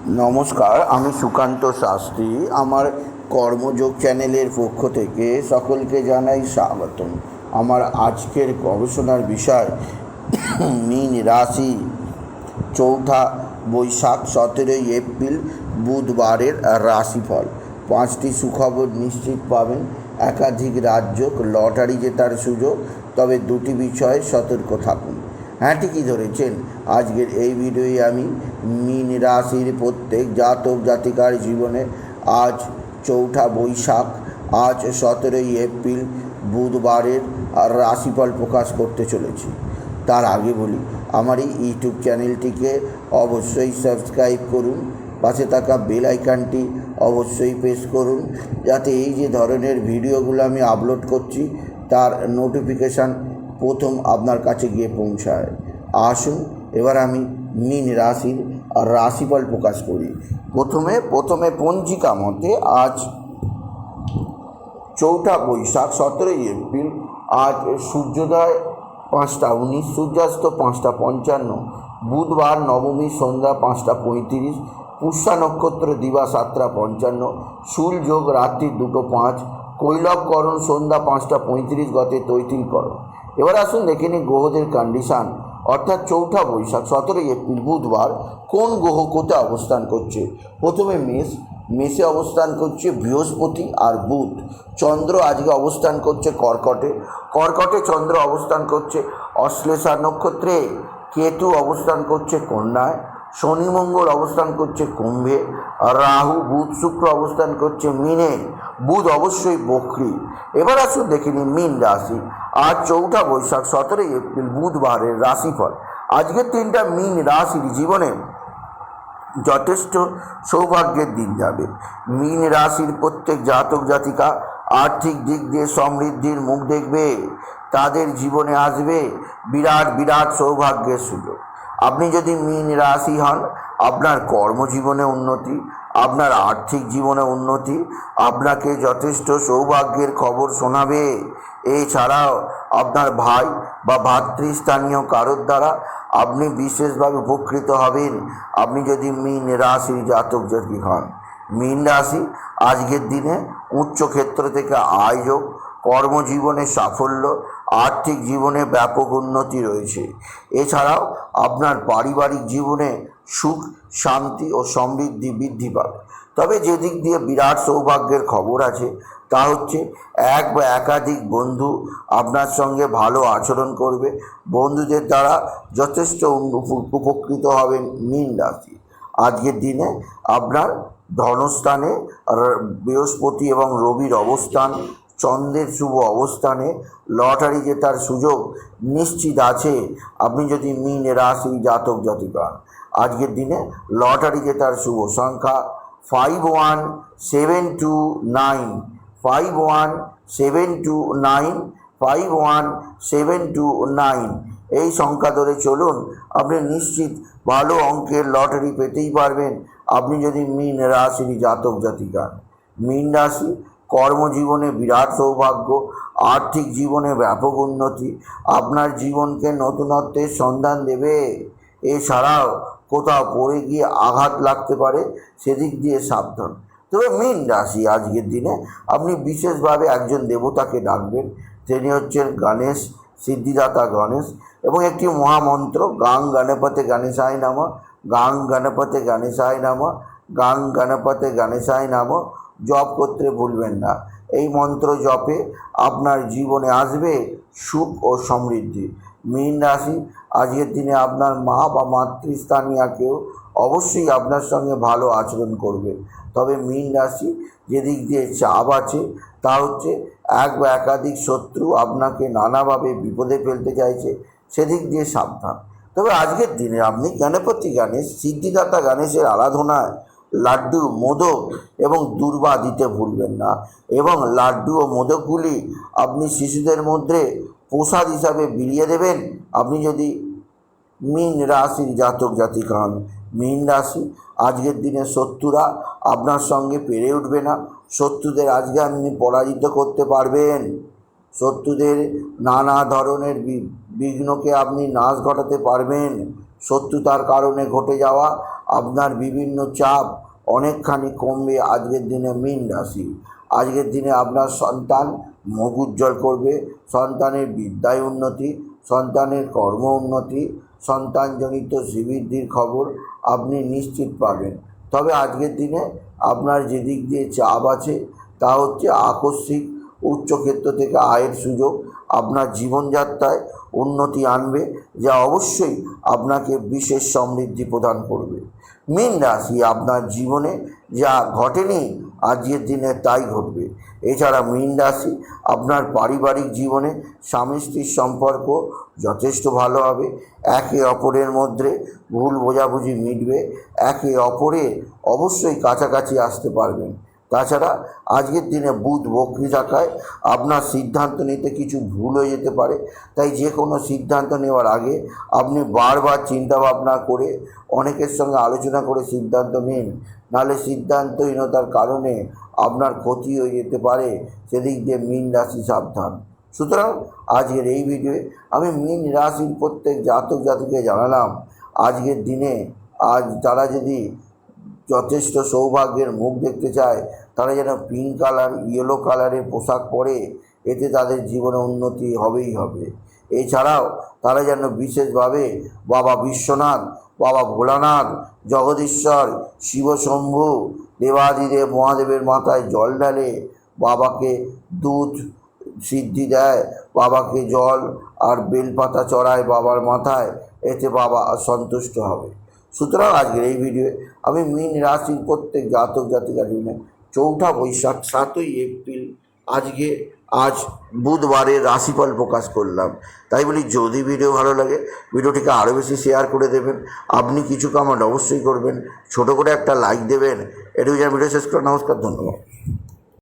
নমস্কার, আমি সুকান্ত শাস্ত্রী। আমার কর্মযোগ চ্যানেলের পক্ষ থেকে সকলকে জানাই স্বাগতম। আমার আজকের গবেষণার বিষয় মীন রাশি, চৌঠা বৈশাখ 17ই এপ্রিল বুধবারের রাশিফল। 5টি সুখবর নিশ্চিত পাবেন, একাধিক রাজ্য, লটারি জেতার সুযোগ, তবে 2টি বিষয়ে সতর্ক থাকুন। হ্যাঁ, ঠিকই ধরেছেন। আজকের এই ভিডিওয়ে আমি মীন রাশির প্রত্যেক জাতক জাতিকার জীবনে আজ চৌঠা বৈশাখ, আজ 17ই এপ্রিল বুধবারের রাশিফল প্রকাশ করতে চলেছি। তার আগে বলি, আমার এই ইউটিউব চ্যানেলটিকে অবশ্যই সাবস্ক্রাইব করুন, পাশে থাকা বেল আইকনটি অবশ্যই প্রেস করুন, যাতে এই যে ধরনের ভিডিওগুলো আমি আপলোড করছি তার নোটিফিকেশান প্রথম আপনার কাছে গিয়ে পৌঁছায়। আসুন এবার আমি মীন রাশির রাশিফল প্রকাশ করি। প্রথমে পঞ্জিকা মতে আজ চৌঠা বৈশাখ 17ই এপ্রিল। আজ সূর্যোদয় 5টা 19, সূর্যাস্ত 5টা 55, বুধবার নবমী সন্ধ্যা 5টা 35, পুষ্যা নক্ষত্র দিবা 7টা 55, শূল যোগ রাত্রি 2টো 5, কৈলবকরণ সন্ধ্যা 5টা 35 গতে তৈতিলকরণ। এবার আসুন দেখে নিই গ্রহদের কন্ডিশান, অর্থাৎ চৌঠা বৈশাখ 17ই এপ্রিল বুধবার কোন গ্রহ কোথায় অবস্থান করছে। প্রথমে মেষে অবস্থান করছে বৃহস্পতি আর বুধ। চন্দ্র আজকে অবস্থান করছে কর্কটে চন্দ্র অবস্থান করছে অশ্লেষা নক্ষত্রে। কেতু অবস্থান করছে কন্যায়। শনি মঙ্গল অবস্থান করছে কুম্ভে। রাহু বুধ শুক্র অবস্থান করছে মীনে। বুধ অবশ্যই বক্রী। এবার আসুন দেখে নিন মীন রাশি, আজ চৌঠা বৈশাখ 17ই এপ্রিল বুধবারের রাশিফল। আজকের দিনটা মীন রাশির জীবনে যথেষ্ট সৌভাগ্যের দিন যাবে। মীন রাশির প্রত্যেক জাতক জাতিকা আর্থিক দিক দিয়ে সমৃদ্ধির মুখ দেখবে। তাদের জীবনে আসবে বিরাট সৌভাগ্যের সুযোগ। আপনি যদি মীন রাশি হন, আপনার কর্মজীবনে উন্নতি, আপনার আর্থিক জীবনে উন্নতি, আপনাকে যথেষ্ট সৌভাগ্যের খবর শোনাবে। এছাড়াও আপনার ভাই বা ভাতৃস্থানীয় কারোর দ্বারা আপনি বিশেষভাবে উপকৃত হবেন, আপনি যদি মীন রাশির জাতক জাতিক হন। মীন রাশি আজকের দিনে উচ্চ ক্ষেত্র থেকে আয়োগ, কর্মজীবনে সাফল্য, আর্থিক জীবনে ব্যাপক উন্নতি রয়েছে। এছাড়াও আপনার পারিবারিক জীবনে সুখ, শান্তি ও সমৃদ্ধি বৃদ্ধি পাবে। তবে যেদিক দিয়ে বিরাট সৌভাগ্যের খবর আছে তা হচ্ছে এক বা একাধিক বন্ধু আপনার সঙ্গে ভালো আচরণ করবে। বন্ধুদের দ্বারা যথেষ্ট উপকৃত হবেন মীন রাশি। আজকের দিনে আপনার ধনস্থানে বৃহস্পতি এবং রবির অবস্থান, চন্দ্রের শুভ অবস্থানে লটারি জেতার সুযোগ নিশ্চিত আছে। আপনি যদি মীন রাশি জাতক জাতিকা হন, আজকের দিনে লটারি জেতার শুভ সংখ্যা 51729, 51729, 51729। এই সংখ্যা ধরে চলুন, আপনি নিশ্চিত ভালো অঙ্কের লটারি পেতেই পারবেন, আপনি যদি মীন রাশির জাতক জাতিকা। মীন রাশি কর্মজীবনে বিরাট সৌভাগ্য, আর্থিক জীবনে ব্যাপক উন্নতি, আপনার জীবনকে নতুনত্বের সন্ধান দেবে। এছাড়াও কোথাও পড়ে গিয়ে আঘাত লাগতে পারে, সেদিক দিয়ে সাবধান। তবে মীন রাশি আজকের দিনে আপনি বিশেষভাবে একজন দেবতাকে ডাকবেন, তিনি হচ্ছেন গণেশ, সিদ্ধিদাতা গণেশ, এবং একটি মহামন্ত্র গাং গণপতে গণেশায় নমঃ, গাং গণপতে গণেশায় নমঃ, গাং গণপতে গণেশায় নমঃ জপ করতে ভুলবেন না। এই মন্ত্র জপে আপনার জীবনে আসবে সুখ ও সমৃদ্ধি। মীন রাশি আজকের দিনে আপনার মা বা মাতৃস্থানীয় কেউ অবশ্যই আপনার সঙ্গে ভালো আচরণ করবে। তবে মীন রাশি যেদিক দিয়ে চাপ আছে তা হচ্ছে এক বা একাধিক শত্রু আপনাকে নানাভাবে বিপদে ফেলতে চাইছে, সেদিক দিয়ে সাবধান। তবে আজকের দিনে আপনি গণপতি গণেশ, সিদ্ধিদাতা গণেশের আরাধনায় লাড্ডু, মোদক এবং দূর্বা দিতে ভুলবেন না। এবং লাড্ডু ও মোদকগুলি আপনি শিশুদের মধ্যে প্রসাদ হিসাবে বিলিয়ে দেবেন, আপনি যদি মীন রাশির জাতক জাতিকা হন। মীন রাশি আজকের দিনে শত্রুরা আপনার সঙ্গে পেরে উঠবে না। শত্রুদের আজকে আপনি পরাজিত করতে পারবেন। শত্রুদের নানা ধরনের বিঘ্নকে আপনি নাশ ঘটাতে পারবেন। শত্রুতার কারণে ঘটে যাওয়া আপনার বিভিন্ন চাপ অনেকখানি কমবে আজকের দিনে মীন রাশি। আজকের দিনে আপনার সন্তান মুখ উজ্জ্বল করবে, সন্তানের বিদ্যায় উন্নতি, সন্তানের কর্ম উন্নতি, সন্তানজনিত শ্রীবৃদ্ধির খবর আপনি নিশ্চিত পাবেন। তবে আজকের দিনে আপনার যেদিক দিয়ে চাপ আছে তা হচ্ছে আকস্মিক উচ্চক্ষেত্র থেকে আয়ের সুযোগ আপনার জীবনযাত্রায় উন্নতি আনবে, যা অবশ্যই আপনাকে বিশেষ সমৃদ্ধি প্রদান করবে। মীন রাশি, আপনার জীবনে যা ঘটেনি আজকের দিনে তাই ঘটবে। এছাড়া মীন রাশি আপনার পারিবারিক জীবনে স্বামী স্ত্রীর সম্পর্ক যথেষ্ট ভালো হবে, একে অপরের মধ্যে ভুল বোঝাবুঝি মিটবে, একে অপরে অবশ্যই কাছাকাছি আসতে পারবেন। তাছাড়া আজকের দিনে বুধ বক্রী থাকায় আপনার সিদ্ধান্ত নিতে কিছু ভুল হয়ে যেতে পারে, তাই যে কোনো সিদ্ধান্ত নেওয়ার আগে আপনি বারবার চিন্তা ভাবনা করে অনেকের সঙ্গে আলোচনা করে সিদ্ধান্ত নিন, নাহলে সিদ্ধান্তহীনতার কারণে আপনার ক্ষতি হয়ে যেতে পারে। সেদিক দিয়ে মীন রাশি সাবধান। সুতরাং আজকের এই ভিডিওয়ে আমি মীন রাশির প্রত্যেক জাতক জাতিকে জানালাম আজকের দিনে তারা যদি যথেষ্ট সৌভাগ্যের মুখ দেখতে চায় তারা যেন পিঙ্ক কালার, ইয়েলো কালারের পোশাক পরে, এতে তাদের জীবনে উন্নতি হবেই হবে। এছাড়াও তারা যেন বিশেষভাবে বাবা বিশ্বনাথ, বাবা ভোলানাথ, জগদীশ্বর, শিবশম্ভু, দেবাদিদেব মহাদেবের মাথায় জল ঢালে, বাবাকে দুধ সিদ্ধি দেয়, বাবাকে জল আর বেলপাতা চড়ায় বাবার মাথায়, এতে বাবা সন্তুষ্ট হবে। সুতরাং আজকের এই ভিডিওয়ে আমি মীন রাশির প্রত্যেক জাতক জাতিকার জন্য 4 বৈশাখ 7 এপ্রিল আজ বুধবারের রাশিফল প্রকাশ করলাম। তাই বলি, যদি ভিডিও ভালো লাগে ভিডিওটিকে আরও বেশি শেয়ার করে দেবেন, আপনি কিছু কমেন্ট অবশ্যই করবেন, ছোট করে একটা লাইক দেবেন। এটুকু ভিডিও শেষ করে নমস্কার, ধন্যবাদ।